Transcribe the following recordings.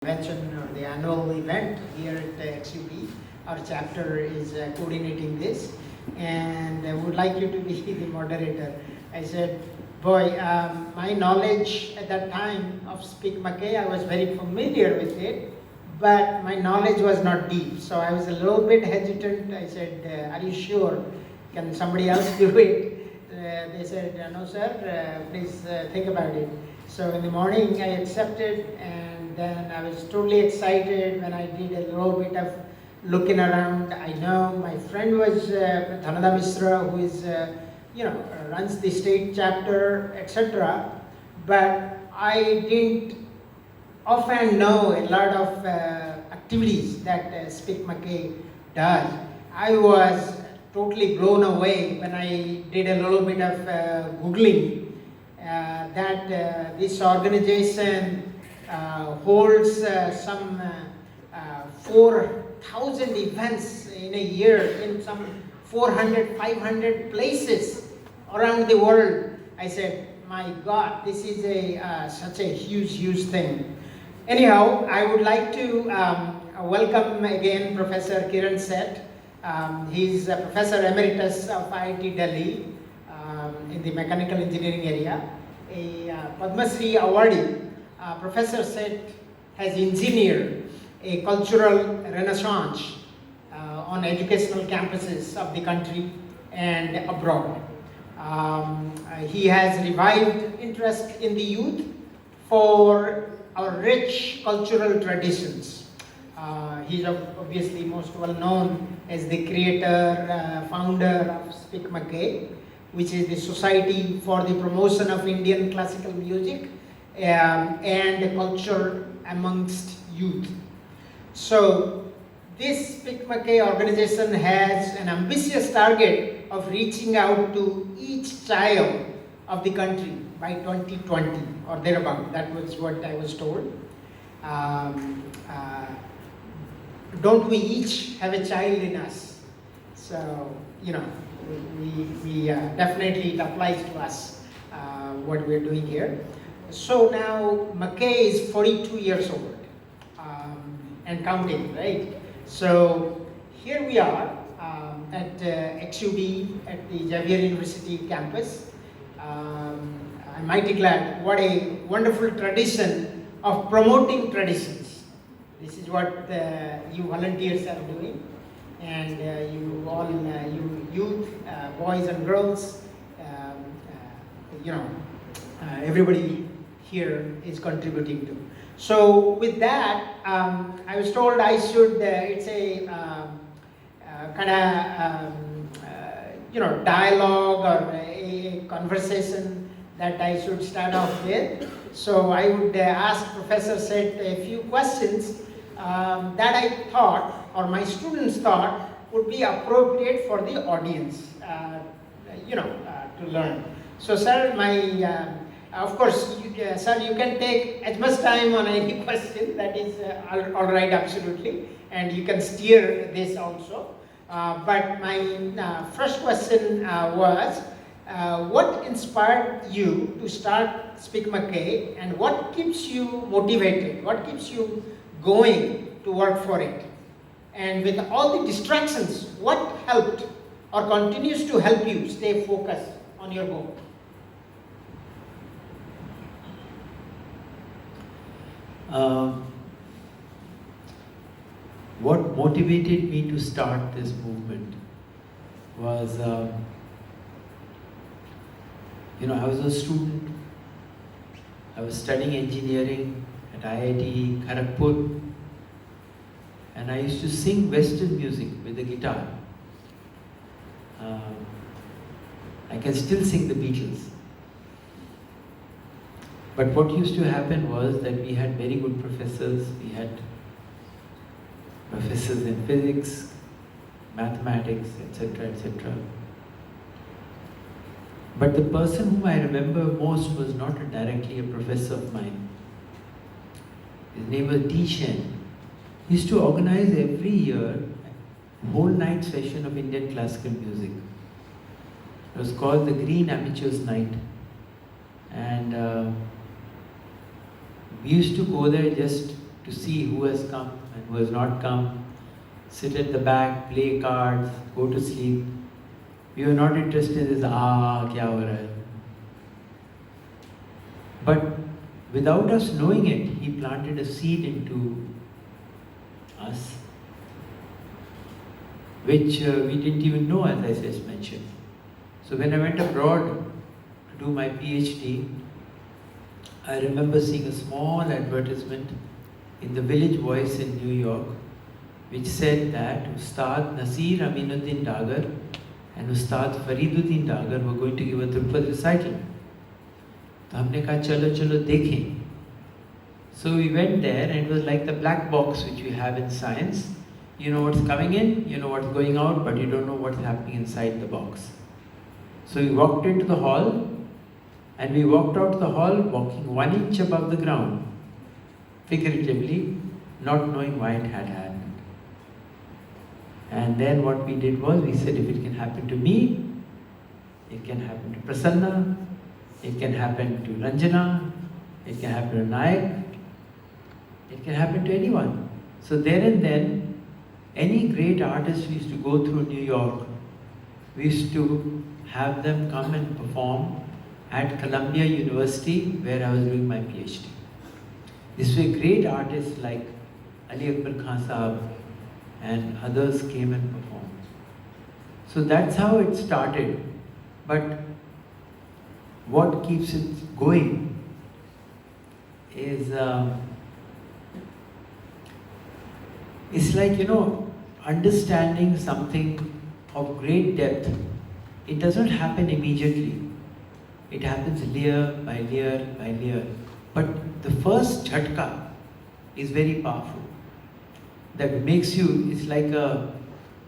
Convention or the annual event here at XUB. Our chapter is coordinating this, and I would like you to be the moderator. I said, boy, my knowledge at that time of Speak Mackay, I was very familiar with it, but my knowledge was not deep. So I was a little bit hesitant. I said, are you sure? Can somebody else do it? They said, no sir, please think about it. So in the morning I accepted, and then I was totally excited when I did a little bit of looking around. I know my friend was Dhanada Misra, who is, runs the state chapter, etc. But I didn't often know a lot of activities that Speak Mackay does. I was totally blown away when I did a little bit of Googling that this organization holds some 4,000 events in a year in some 400, 500 places around the world. I said, my God, this is such a huge thing. Anyhow, I would like to welcome again Professor Kiran Seth. He's a Professor Emeritus of IIT Delhi in the mechanical engineering area. A Padma Shri awardee, Professor Seth has engineered a cultural renaissance on educational campuses of the country and abroad. He has revived interest in the youth for our rich cultural traditions. He's obviously most well known as the creator, founder of Speak Mackay, which is the Society for the Promotion of Indian Classical Music and Culture amongst Youth. So this Speak Mackay organization has an ambitious target of reaching out to each child of the country by 2020 or thereabout. That was what I was told. Don't we each have a child in us? So, we definitely it applies to us, what we're doing here. So now Mackay is 42 years old and counting, right? So here we are at XUB at the Xavier University campus. I'm mighty glad. What a wonderful tradition of promoting traditions. This is what you volunteers are doing. And you all, you youth, boys and girls, everybody here is contributing to. So with that, I was told I should, it's a dialogue or a conversation that I should start off with. So I would ask Professor Seth a few questions that I thought, or my students thought, would be appropriate for the audience, to learn. So, sir, of course, sir, you can take as much time on any question. That is all right, absolutely, and you can steer this also. But my first question was, what inspired you to start Speak Mackay, and what keeps you motivated? What keeps you going to work for it? And with all the distractions, what helped or continues to help you stay focused on your goal? What motivated me to start this movement was, I was a student. I was studying engineering at IIT Kharagpur, and I used to sing Western music with the guitar. I can still sing the Beatles. But what used to happen was that we had very good professors. We had professors in physics, mathematics, etc., etc. But the person whom I remember most was not directly a professor of mine. His name was D. Shen. He used to organize every year a whole night session of Indian classical music. It was called the Green Amateurs Night. And we used to go there just to see who has come and who has not come, sit at the back, play cards, go to sleep. We were not interested in this, kya ho raha hai? But without us knowing it, he planted a seed into us, which we didn't even know, as I just mentioned. So when I went abroad to do my PhD, I remember seeing a small advertisement in the Village Voice in New York, which said that Ustad Nasir Aminuddin Dagar and Ustad Fariduddin Dagar were going to give a Drupad recital. तो हमने कहा चलो चलो देखें. So we went there and it was like the black box which we have in science. You know what's coming in, you know what's going out, but you don't know what's happening inside the box. So we walked into the hall and we walked out of the hall walking 1 inch above the ground, figuratively, not knowing why it had happened. And then what we did was, we said if it can happen to me, it can happen to Prasanna, it can happen to Ranjana, it can happen to Nayak, it can happen to anyone. So there and then, any great artist we used to go through New York, we used to have them come and perform at Columbia University, where I was doing my PhD. These were great artists like Ali Akbar Khan Sahab and others came and performed. So that's how it started. But what keeps it going is, it's like, understanding something of great depth. It doesn't happen immediately. It happens layer by layer by layer. But the first jhatka is very powerful. That makes you,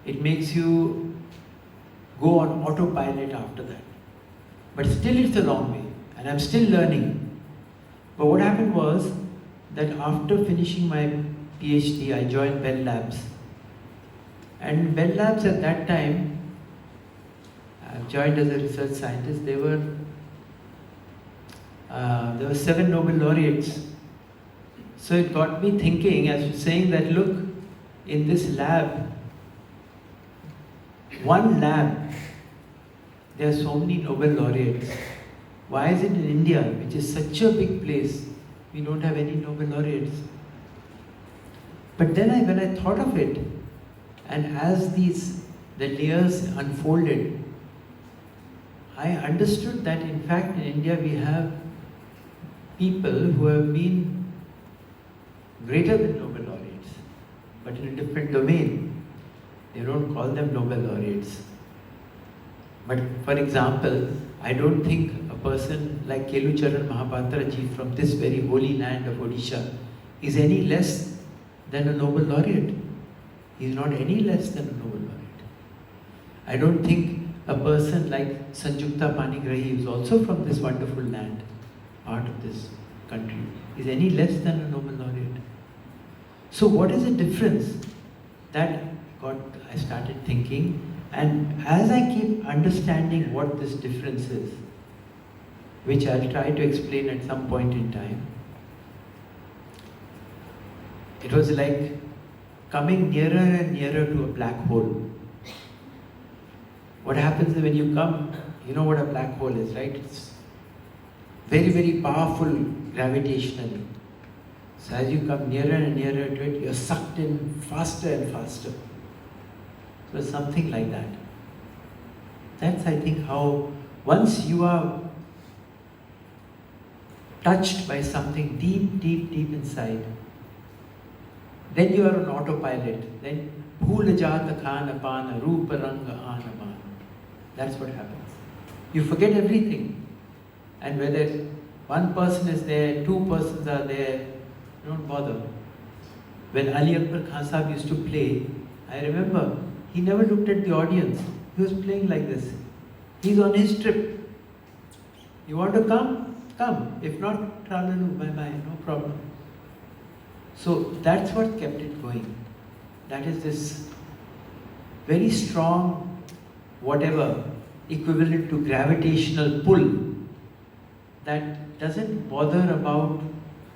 it makes you go on autopilot after that. But still it's a long way, and I'm still learning. But what happened was that after finishing my PhD, I joined Bell Labs. And Bell Labs at that time, I joined as a research scientist. There were 7 Nobel laureates. So it got me thinking, as you're saying that, look, in this lab, one lab, there are so many Nobel laureates. Why is it in India, which is such a big place, we don't have any Nobel laureates? But then when I thought of it, and as the layers unfolded, I understood that in fact in India we have people who have been greater than Nobel laureates, but in a different domain. They don't call them Nobel laureates. But for example, I don't think a person like Kelucharan Mahapatra ji from this very holy land of Odisha is any less than a Nobel laureate. He is not any less than a Nobel laureate. I don't think a person like Sanjukta Panigrahi, who is also from this wonderful land, part of this country, is any less than a Nobel laureate. So what is the difference? That I started thinking, and as I keep understanding what this difference is, which I'll try to explain at some point in time, it was like coming nearer and nearer to a black hole. What happens when you come, you know what a black hole is, right? It's very, very powerful gravitationally. So as you come nearer and nearer to it, you're sucked in faster and faster. So something like that. That's, I think, how once you are touched by something deep, deep, deep inside, then you are on autopilot. Then bhool jaat khan apana roop rang aan apana. That's what happens. You forget everything. And whether one person is there, 2 persons are there, don't bother. When Ali Akbar Khan Sahab used to play, I remember he never looked at the audience. He was playing like this. He's on his trip. You want to come? Come. If not, tralalu, bye-bye, no problem. So that's what kept it going. That is this very strong, whatever, equivalent to gravitational pull that doesn't bother about,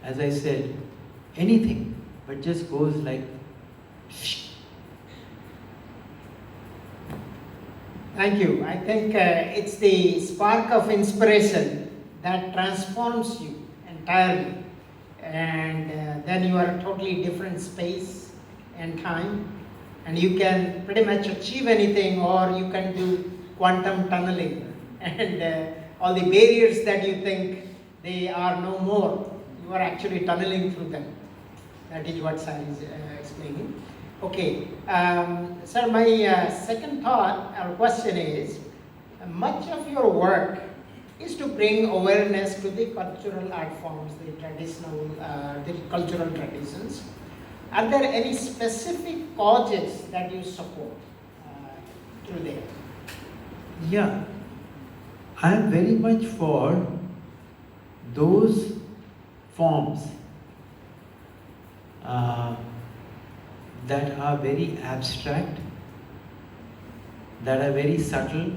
as I said, anything. but just goes like. Thank you. I think it's the spark of inspiration that transforms you entirely. And then you are a totally different space and time. And you can pretty much achieve anything, or you can do quantum tunneling. And all the barriers that you think they are no more, you are actually tunneling through them. That is what Sir is explaining. Okay, sir, my second thought or question is, much of your work is to bring awareness to the cultural art forms, the traditional, the cultural traditions. Are there any specific causes that you support through there? Yeah, I am very much for those forms that are very abstract, that are very subtle,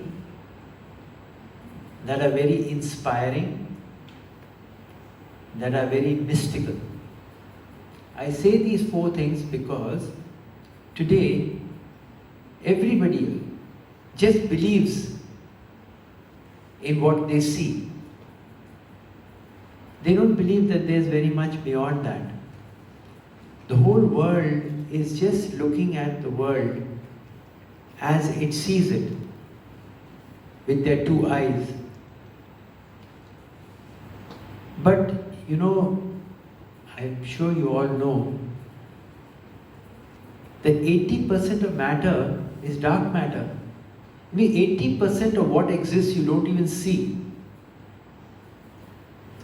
that are very inspiring, that are very mystical. I say these four things because today everybody just believes in what they see. They don't believe that there's very much beyond that. The whole world is just looking at the world as it sees it with their two eyes. But you know, I'm sure you all know that 80% of matter is dark matter. I mean, 80% of what exists you don't even see.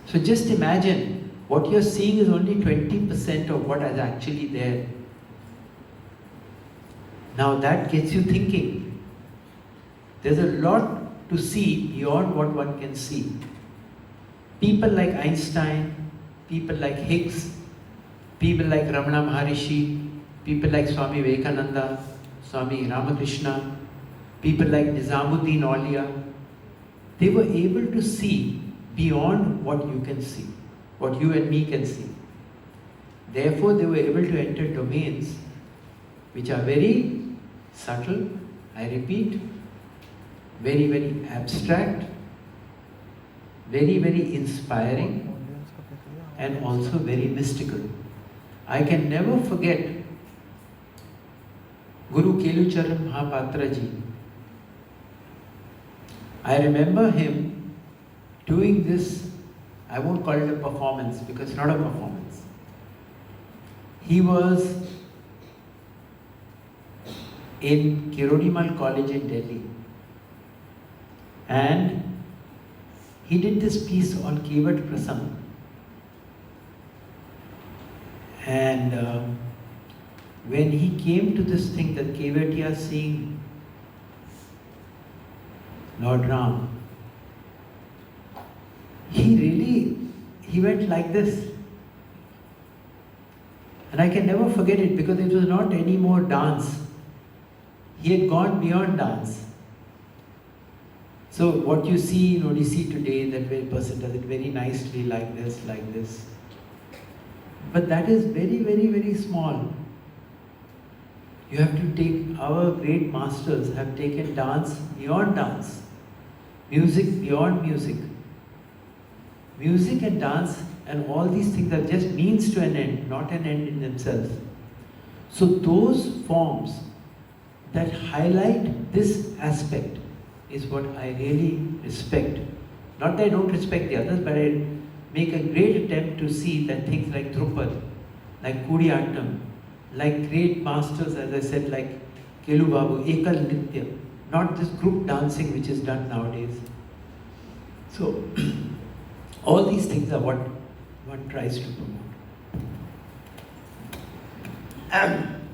So just imagine, what you're seeing is only 20% of what is actually there. Now that gets you thinking. There's a lot to see beyond what one can see. People like Einstein, people like Higgs, people like Ramana Maharishi, people like Swami Vivekananda, Swami Ramakrishna, people like Nizamuddin Aulia, they were able to see beyond what you can see, what you and me can see. Therefore, they were able to enter domains which are very subtle, I repeat, very, very abstract, very, very inspiring, and also very mystical. I can never forget Guru Kelucharan Mahapatra ji. I remember him doing this, I won't call it a performance because it's not a performance. He was in Kirodimal College in Delhi, and he did this piece on Kevat Prasang. And when he came to this thing that Kevatia seeing Lord Ram, he went like this. And I can never forget it because it was not any more dance. He had gone beyond dance. So what you see, what you see today, that very person does it very nicely like this, like this. But that is very, very, very small. You have to take, our great masters have taken dance beyond dance, music beyond music. Music and dance and all these things are just means to an end, not an end in themselves. So those forms that highlight this aspect is what I really respect. Not that I don't respect the others, but I make a great attempt to see that things like Drupad, like Kudiyattam, like great masters, as I said, like Kelu Babu, Ekal Nitya, not this group dancing which is done nowadays. So, all these things are what one tries to promote.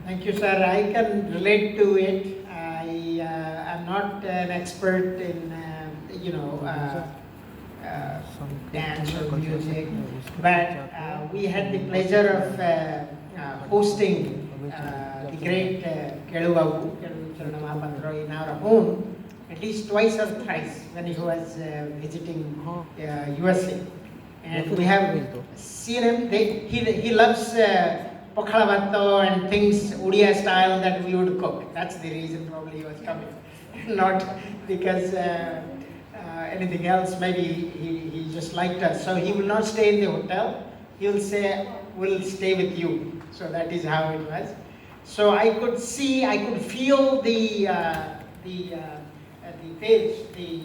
Thank you, sir. I can relate to it. I am not an expert in, dance or music, but we had the pleasure of hosting the great Kelu Babu, Kelu Charanamapatra, in our home at least twice or thrice when he was visiting USA. And we have seen him. He loves pokhla bhatto and things Odia style that we would cook. That's the reason probably he was coming, not because anything else. Maybe he just liked us. So he will not stay in the hotel. He will say, "We'll stay with you." So that is how it was. So I could see, I could feel the page, the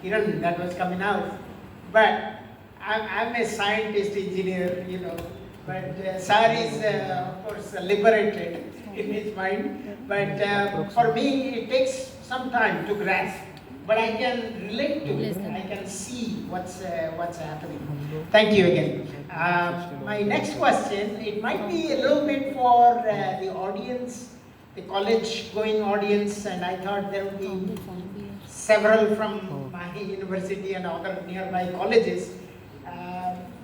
Kiran that was coming out. But I'm a scientist, engineer, But Sir is, of course, liberated in his mind. But for me, it takes some time to grasp. But I can relate to it. I can see what's happening. Thank you again. My next question, it might be a little bit for the audience, the college-going audience, and I thought there would be several from my university and other nearby colleges.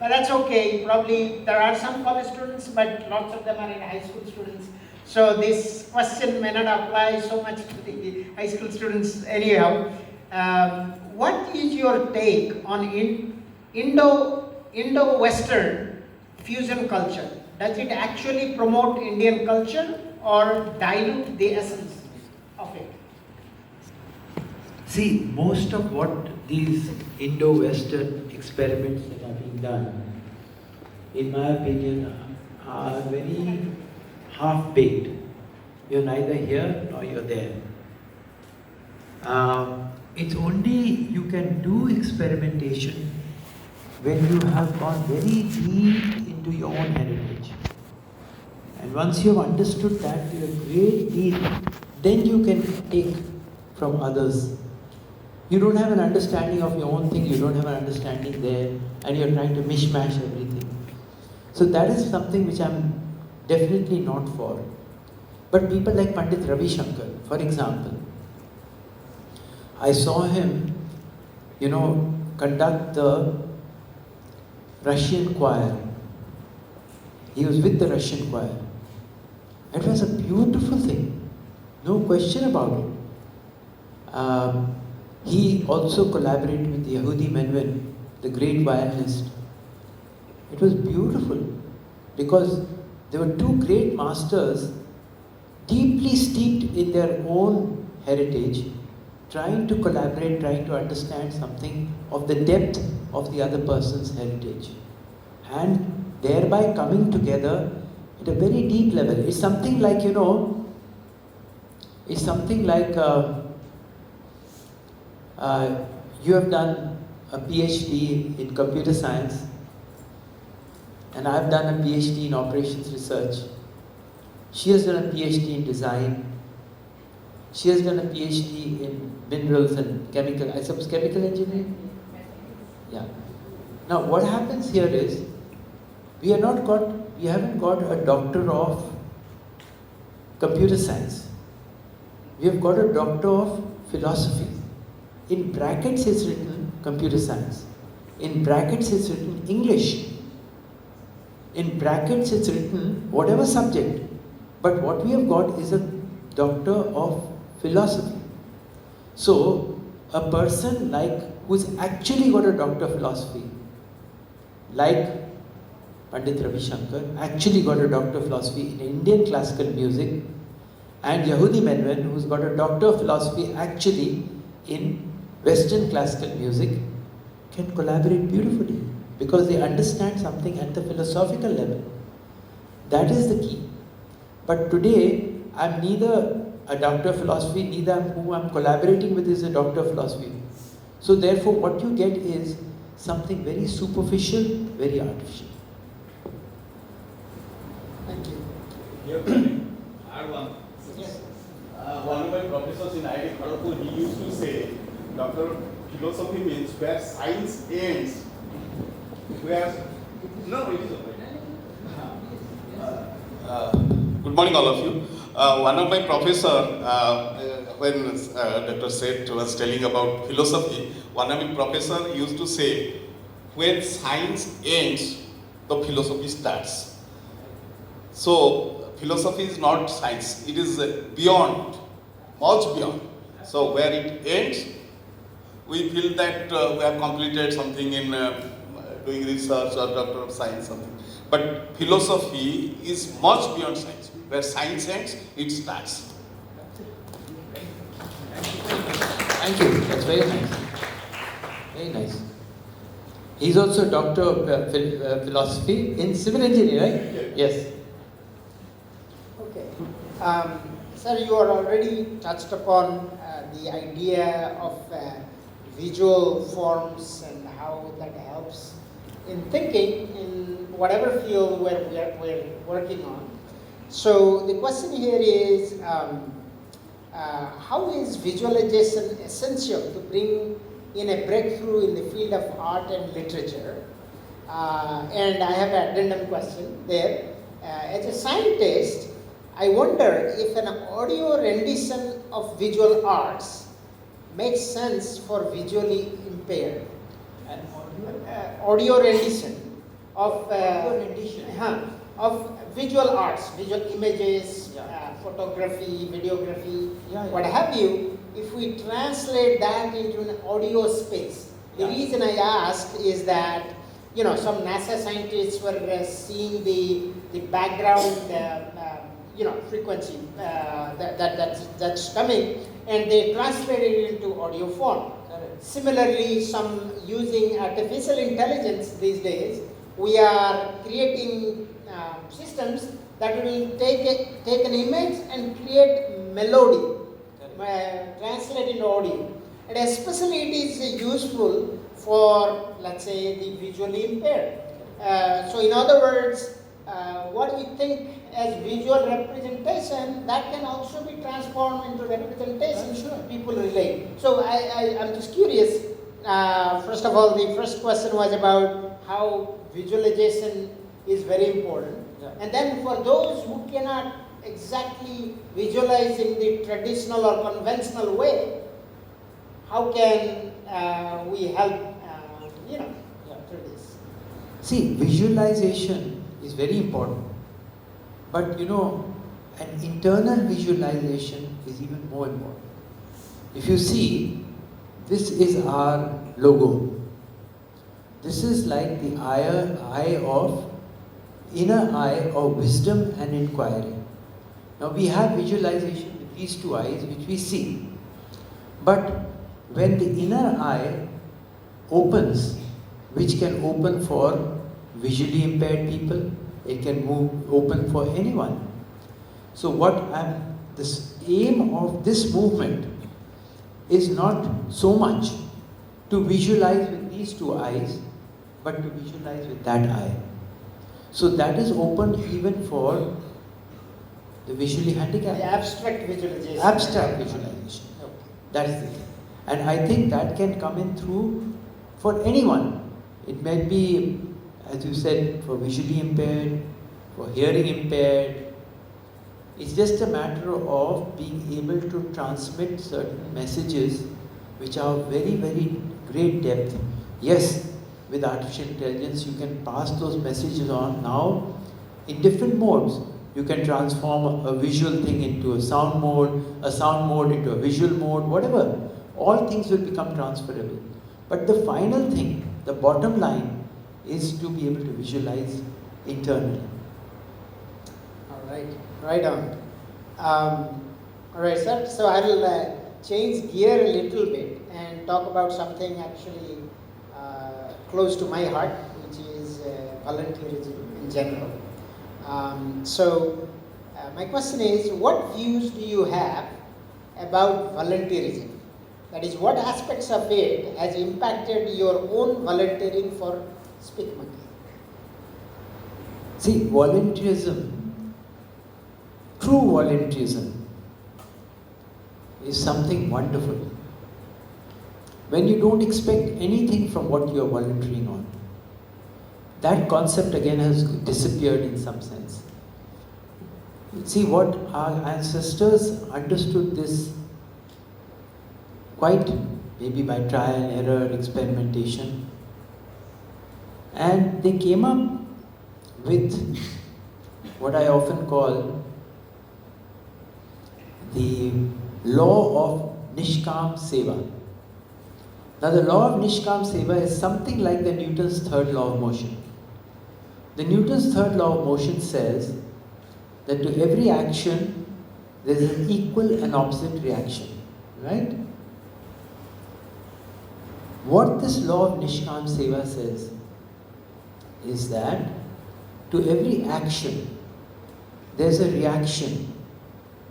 But that's okay. Probably there are some college students, but lots of them are in high school students. So this question may not apply so much to the high school students anyhow. What is your take on Indo-Western fusion culture? Does it actually promote Indian culture or dilute the essence of it? See, most of what these Indo-Western experiments that are being done, in my opinion, are very half-baked. You're neither here nor you're there. It's only you can do experimentation when you have gone very deep into your own heritage. And once you have understood that to a great deal, then you can take from others. You don't have an understanding of your own thing, you don't have an understanding there, and you're trying to mishmash everything. So that is something which I'm definitely not for. But people like Pandit Ravi Shankar, for example, I saw him, conduct the Russian choir. He was with the Russian choir. It was a beautiful thing, no question about it. He also collaborated with Yehudi Menvin, the great violinist. It was beautiful because there were two great masters deeply steeped in their own heritage, trying to collaborate, trying to understand something of the depth of the other person's heritage, and thereby coming together at a very deep level. It's something like, you have done a PhD in computer science, and I've done a PhD in operations research. She has done a PhD in design. She has done a PhD in minerals and chemical engineering. Yeah. Now what happens here is, we haven't got a doctor of computer science. We have got a doctor of philosophy. In brackets it's written computer science. In brackets it's written English. In brackets it's written whatever subject. But what we have got is a doctor of philosophy. So, a person who's actually got a doctor of philosophy, like Pandit Ravi Shankar, actually got a doctor of philosophy in Indian classical music, and Yehudi Menvin, who's got a doctor of philosophy actually in Western classical music, can collaborate beautifully because they understand something at the philosophical level. That is the key. But today, I'm neither a doctor of philosophy, neither who I'm collaborating with is a doctor of philosophy. So therefore, what you get is something very superficial, very artificial. Thank you. Here, add one. Yes. One of my professors in IIT Kharagpur, he used to say, Doctor, philosophy means where science ends, where... No, it is okay. Good morning, all of you. One of my professor, when Dr. Seth was telling about philosophy, one of my professor used to say, when science ends, the philosophy starts. So, philosophy is not science, it is beyond, much beyond. So, where it ends, we feel that we have completed something in doing research or doctor of science, something. But philosophy is much beyond science. Where science ends, it starts. Thank you. That's very nice. Very nice. He's also a doctor of philosophy in civil engineering, right? Yes. Okay. Sir, you are already touched upon the idea of visual forms and how that helps in thinking in whatever field we're working on. So the question here is, how is visualization essential to bring in a breakthrough in the field of art and literature? And I have an addendum question there. As a scientist, I wonder if an audio rendition of visual arts makes sense for visually impaired. An Audio rendition of rendition. of visual arts, visual images, Yeah. photography, videography, Yeah. what have you. If we translate that into an audio space, the Yeah. reason I ask is that some NASA scientists were seeing the background frequency that's coming, and they translated it into audio form. Similarly, some using artificial intelligence these days, we are creating systems that will take an image and create melody, translate into audio. And especially it is useful for, let's say, the visually impaired. So in other words, what we think as visual representation, that can also be transformed into representation. Sure. People relate. So I'm just curious. First of all, the first question was about how visualization is very important. Yeah. And then for those who cannot exactly visualize in the traditional or conventional way, how can we help, through this? See, visualization is very important. But an internal visualization is even more important. If you see, this is our logo. This is like the inner eye of wisdom and inquiry. Now we have visualization with these two eyes which we see. But when the inner eye opens, which can open for visually impaired people, it can open for anyone. So this aim of this movement is not so much to visualize with these two eyes, but to visualize with that eye. So that is open even for the visually handicapped. The abstract visualization. Abstract visualization. Okay. That is the thing. And I think that can come in through for anyone. It might be, as you said, for visually impaired, for hearing impaired. It's just a matter of being able to transmit certain messages which are of very, very great depth. Yes, with artificial intelligence, you can pass those messages on now in different modes. You can transform a visual thing into a sound mode into a visual mode, whatever. All things will become transferable. But the final thing, the bottom line, is to be able to visualize internally. All right, right on. All right, sir. So I will change gear a little bit and talk about something actually close to my heart, which is volunteerism in general. My question is, what views do you have about volunteerism? That is, what aspects of it has impacted your own volunteering for Speak Monkey? See, volunteerism, true volunteerism, is something wonderful. When you don't expect anything from what you are volunteering on. That concept again has disappeared in some sense. See, what our ancestors understood this quite maybe by trial and error, experimentation, and they came up with what I often call the law of Nishkam Seva. Now the law of Nishkam Seva is something like the Newton's third law of motion. The Newton's third law of motion says that to every action there is an equal and opposite reaction, right? What this law of Nishkam Seva says is that to every action there's a reaction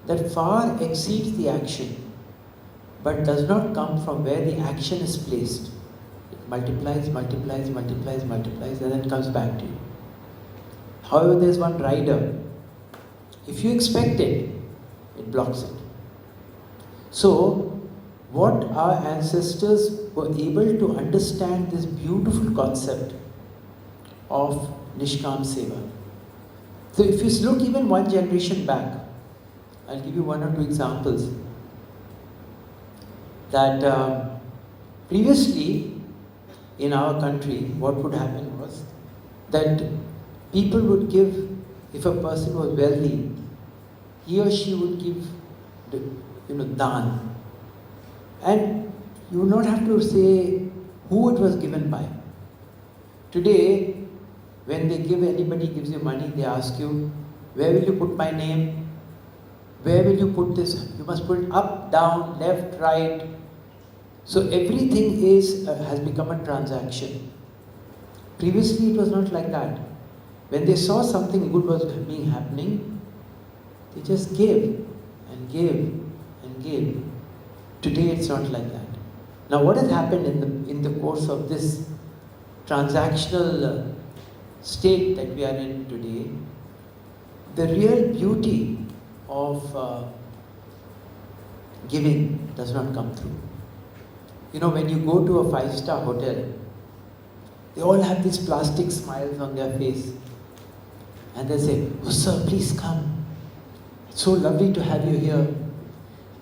that far exceeds the action but does not come from where the action is placed. It multiplies, multiplies, multiplies, multiplies, and then comes back to you. However, there's one rider. If you expect it, it blocks it. So, what our ancestors were able to understand this beautiful concept of Nishkam Seva. So, if you look even one generation back, I'll give you one or two examples. That previously in our country, what would happen was that people would give, if a person was wealthy, he or she would give, daan. And you would not have to say who it was given by. Today, when they give, anybody gives you money, they ask you, where will you put my name? Where will you put this? You must put it up, down, left, right. So everything has become a transaction. Previously it was not like that. When they saw something good was happening, they just gave and gave and gave. Today it's not like that. Now what has happened in the course of this transactional state that we are in today, the real beauty of giving does not come through. When you go to a 5-star hotel, they all have these plastic smiles on their face. And they say, oh sir, please come. It's so lovely to have you here.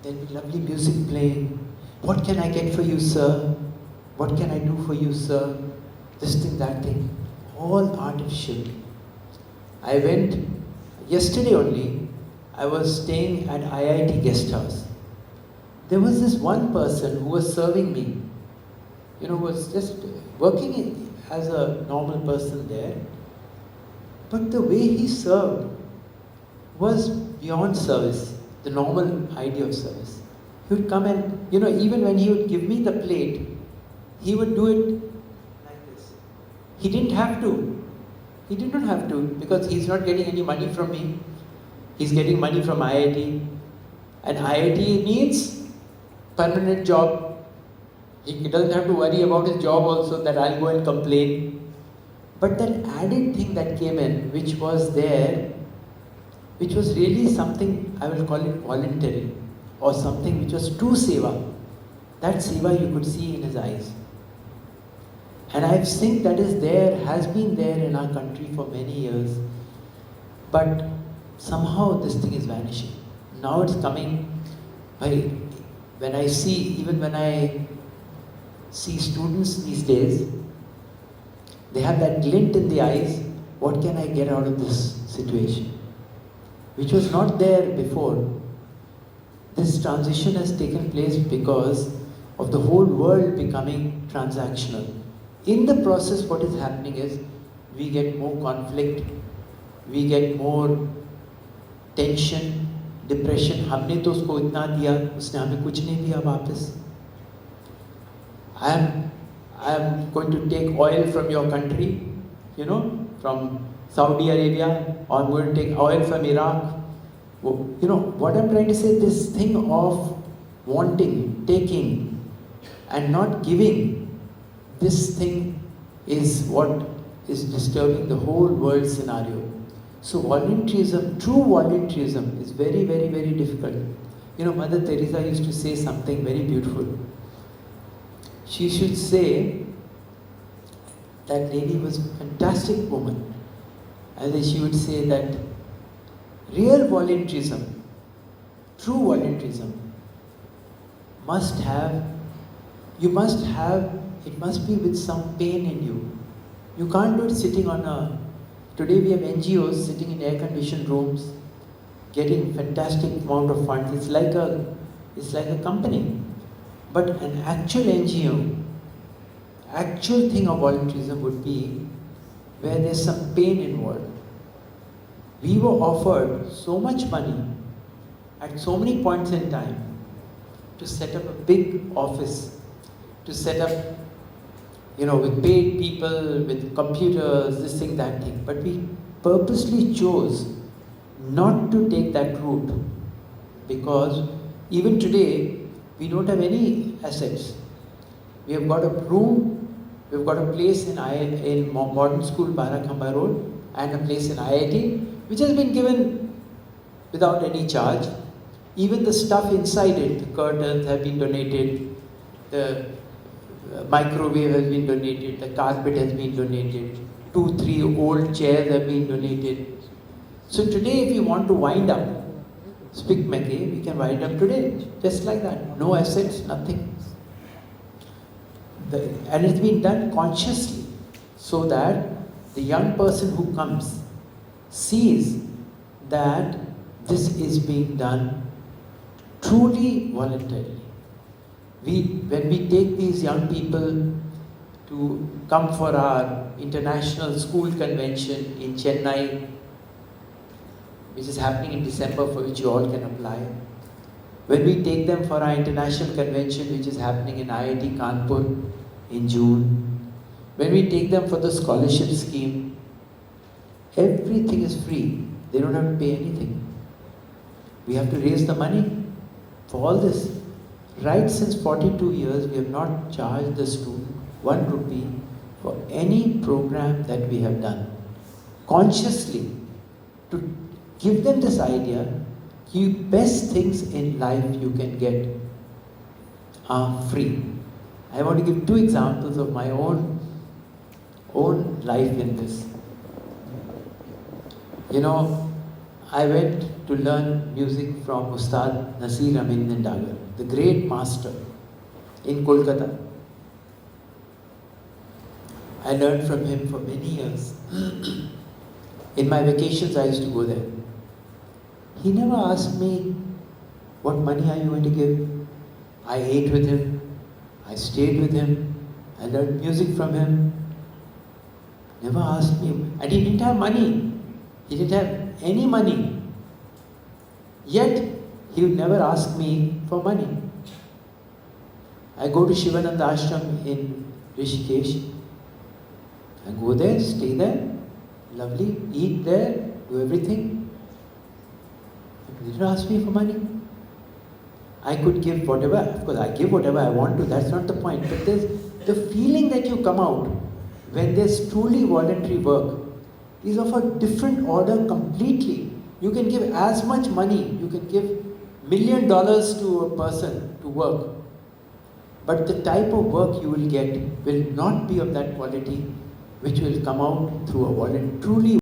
There'll be lovely music playing. What can I get for you, sir? What can I do for you, sir? This thing, that thing. All artificial. I went, yesterday only, I was staying at IIT guest house. There was this one person who was serving me, was just working as a normal person there. But the way he served was beyond service, the normal idea of service. He would come and, even when he would give me the plate, he would do it like this. He didn't have to. He did not have to, because he's not getting any money from me. He's getting money from IIT. And IIT means permanent job. He doesn't have to worry about his job also, that I'll go and complain. But that added thing that came in, which was there, which was really something, I will call it voluntary, or something which was true seva. That seva you could see in his eyes. And I think that is there, has been there in our country for many years. But somehow this thing is vanishing. Now it's coming. When I see students these days, they have that glint in the eyes, what can I get out of this situation? Which was not there before. This transition has taken place because of the whole world becoming transactional. In the process, what is happening is, we get more conflict, we get more tension, depression. हमने तो उसको इतना दिया, उसने हमें कुछ नहीं दिया वापस. I am going to take oil from your country, from Saudi Arabia, or I'm going to take oil from Iraq. What I'm trying to say, this thing of wanting, taking, and not giving, this thing is what is disturbing the whole world scenario. So volunteerism, true volunteerism, is very, very, very difficult. Mother Teresa used to say something very beautiful. She should say, that lady was a fantastic woman. And then she would say that real volunteerism, true volunteerism, it must be with some pain in you. You can't do it sitting on today we have NGOs sitting in air-conditioned rooms, getting fantastic amount of funds. It's like a company. But an actual NGO, actual thing of volunteerism would be where there's some pain involved. We were offered so much money at so many points in time to set up a big office, to set up, with paid people, with computers, this thing, that thing. But we purposely chose not to take that route because even today, we don't have any assets. We have got a room, we've got a place in modern school, Barakhamba Road, and a place in IIT, which has been given without any charge. Even the stuff inside it, the curtains have been donated, the microwave has been donated, the carpet has been donated, 2-3 old chairs have been donated. So today if we want to wind up Spick Mackey, we can wind up today, just like that. No assets, nothing. And it's been done consciously so that the young person who comes sees that this is being done truly voluntarily. When we take these young people to come for our international school convention in Chennai, which is happening in December, for which you all can apply. When we take them for our international convention, which is happening in IIT Kanpur in June. When we take them for the scholarship scheme, everything is free. They don't have to pay anything. We have to raise the money for all this. Right since 42 years, we have not charged the student 1 rupee for any program that we have done. Consciously, to give them this idea, the best things in life you can get are free. I want to give 2 examples of my own life in this. I went to learn music from Ustad Nasir Amin Dagar, the great master in Kolkata. I learned from him for many years. In my vacations, I used to go there. He never asked me, what money are you going to give? I ate with him. I stayed with him. I learned music from him. Never asked me. And he didn't have money. He didn't have any money. Yet, he would never ask me for money. I go to Shivananda Ashram in Rishikesh. I go there, stay there, lovely, eat there, do everything. He didn't ask me for money. I could give whatever, of course I give whatever I want to, that's not the point. But there's the feeling that you come out when there's truly voluntary work is of a different order completely. You can give as much money, you can give $1 million to a person to work. But the type of work you will get will not be of that quality which will come out through a truly